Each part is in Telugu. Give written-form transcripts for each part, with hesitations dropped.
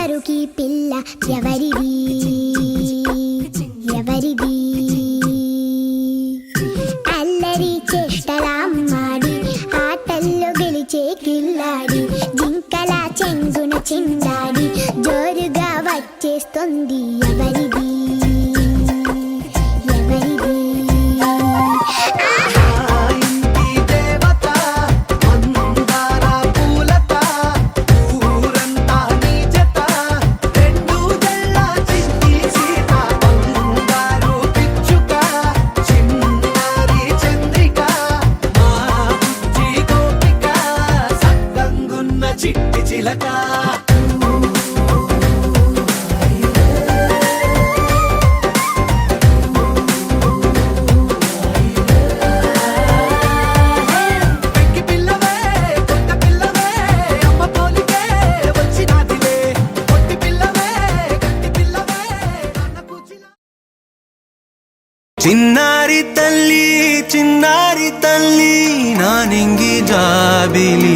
సరుకి పిల్ల ఎవరిది ఎవరిది అల్లరి చేష్టలామ్మాడి ఆటల్లో గెలిచే కిల్లాడి జింకల చెంగున చిందాడి జోరుగా వచ్చేస్తుంది ఎవరిది ఎవరిది చిన్నారి తల్లి నా నింగి జాబిలి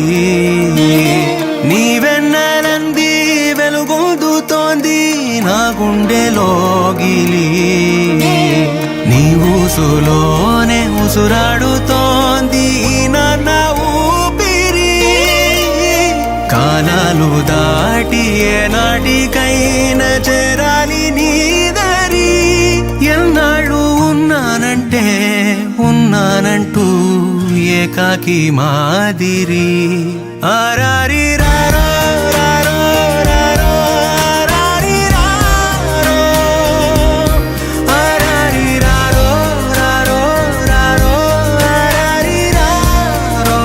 నీవెన్నెలంది వెలుగొందుతోంది నా గుండెలోగిలి నీ ఊసులోనే ఉసురాడుతోంది నా ఊపిరి కాలాలు దాటి ఏనాటికైనా చేరాలి నీ దరి ఎన్నాళ్ళు ఉన్నానంటూ ఏకాకి మాదిరి ఆరారి రారో రారో రారో ఆరారి రారో ఆరారి రారో రారో రారో ఆరారి రారో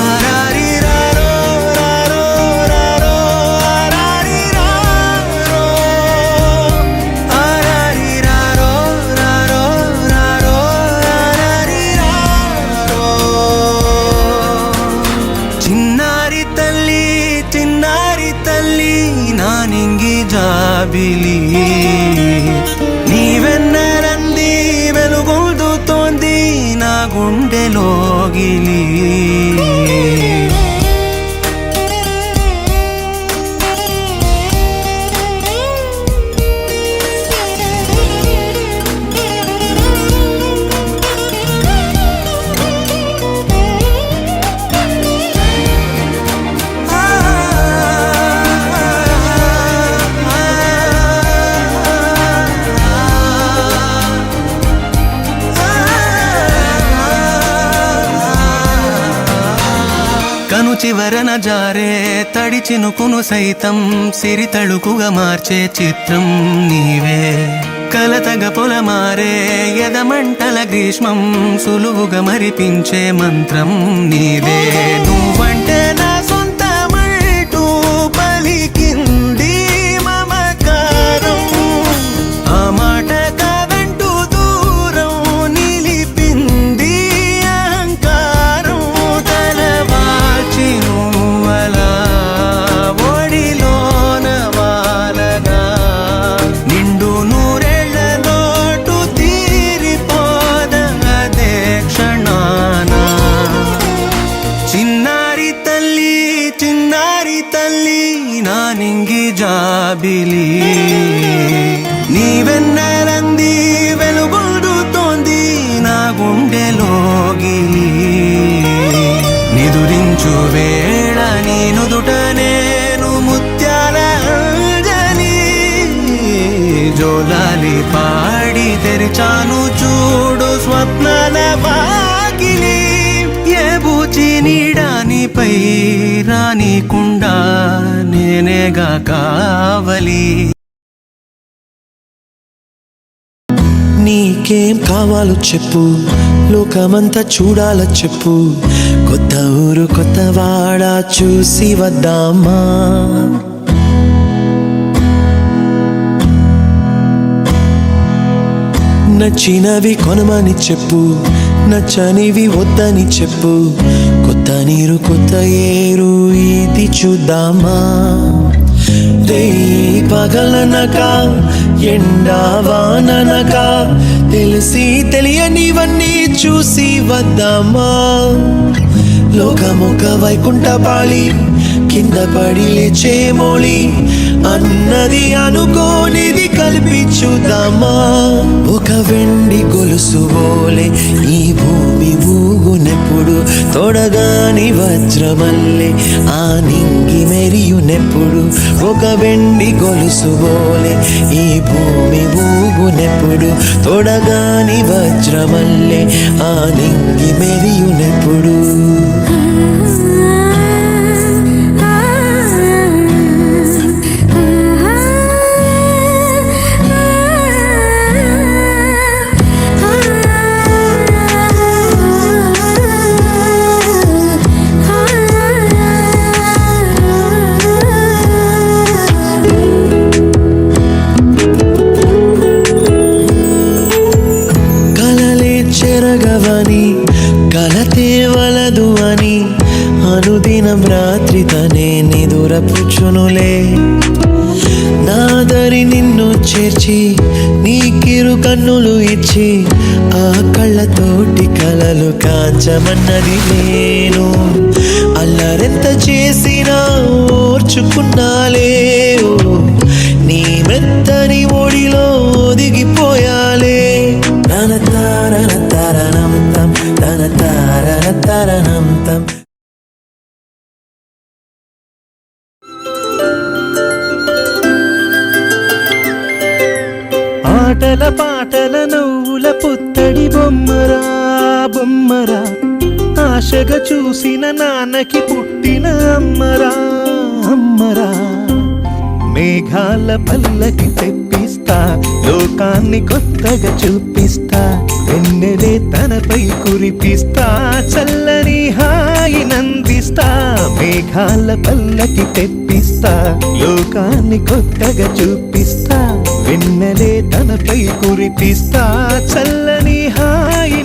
ఆరారి రారో రారో రారో ఆరారి రారో ఆరారి రారో రారో రారో ఆరారి రారో చిన్నారి తల్లి నా నింగి జాబిలి నీవెన్నెలంది వెలుగొందుతోంది నా గుండెలోగిలి కను చివరన జారే తడి చినుకును సైతం సిరి తళుకుగా మార్చే చిత్రం నీవే కలతగ పొలమారే ఎదమంటల గ్రీష్మం సులువుగా మరిపించే మంత్రం నీవే నువ్వంటే నా సొంతమంటూ పలికింది మమకారం ఆ మాట కాదంటూ దూరం నిలిపింది అహంకారం తలవాల్చి నువ్వలా ఒడిలోన వాలగా నిండు నూరేళ్ల లోటు తీరిపోదదే క్షణాన చిన్నారి తల్లి నా నింగి జాబిలి నీవెన్నెలంది వెలుగొందుతోంది నా గుండెలోగిలి నిదురించు వేళ నీ నుదుట నేను ముత్యాల అంజలి జోలాలి పాడి తెరిచాను చూడు స్వప్నాల వాకిలి ఏ బూచి నీడానిపై రానికుండా నేనేగా కావలి నీకేం కావాలో చెప్పు లోకమంతా చూడాల చెప్పు కొత్త ఊరు కొత్త వాడ చూసి వద్దామా నచ్చినవి కొనమని చెప్పు నచ్చనివి వద్దని చెప్పు కొత్త నీరు కొత్త ఏరు ఇది చూద్దామా రే పగలనక ఎండా వాననక తెలిసి తెలియనివన్నీ చూసి వద్దామా లోకమొక వైకుంఠపాళి కింద పడి లేచే మోళి అన్నది అనుకోనిది కల్పించుదామా ఒక వెండి గొలుసు బోలే ఈ భూమి ఊగునెప్పుడు తొడగాని వజ్రమల్లే ఆ నింగి మెరియునెప్పుడు ఒక వెండి గొలుసు బోలే ఈ భూమి ఊగునెప్పుడు తొడగాని వజ్రమల్లే ఆ నింగి మెరియునెప్పుడు చెరగవని కలతే వలదు అని అనుదినం రాత్రి తనే నిదురపుచ్చునులే నాదరి నిన్ను చేర్చి నీ కిరు కన్నులు ఇచ్చి ఆ కళ్ళతోటి కలలు కాంచమన్నది నేను అల్లరెంత చేసినా ఓర్చుకున్నాలే నీ మెత్తని ఒడిలో ఒదిగిపోయాలే తన తారన తరణం తం తన తారన తరణం తం ఆటల పాటల నవ్వుల పుత్తడి బొమ్మరా బొమ్మరా ఆశగా చూసిన నాన్నకి పుట్టిన అమ్మరా అమ్మరా మేఘాల పల్లకి తెప్పిస్తా లోకాన్ని కొత్తగా చూపిస్తా వెన్నెలే తనపై కురిపిస్తా చల్లని హాయి నందిస్తా మేఘాల పల్లకి తెప్పిస్తా లోకాన్ని కొత్తగా చూపిస్తా వెన్నెలే తనపై కురిపిస్తా చల్లని హాయి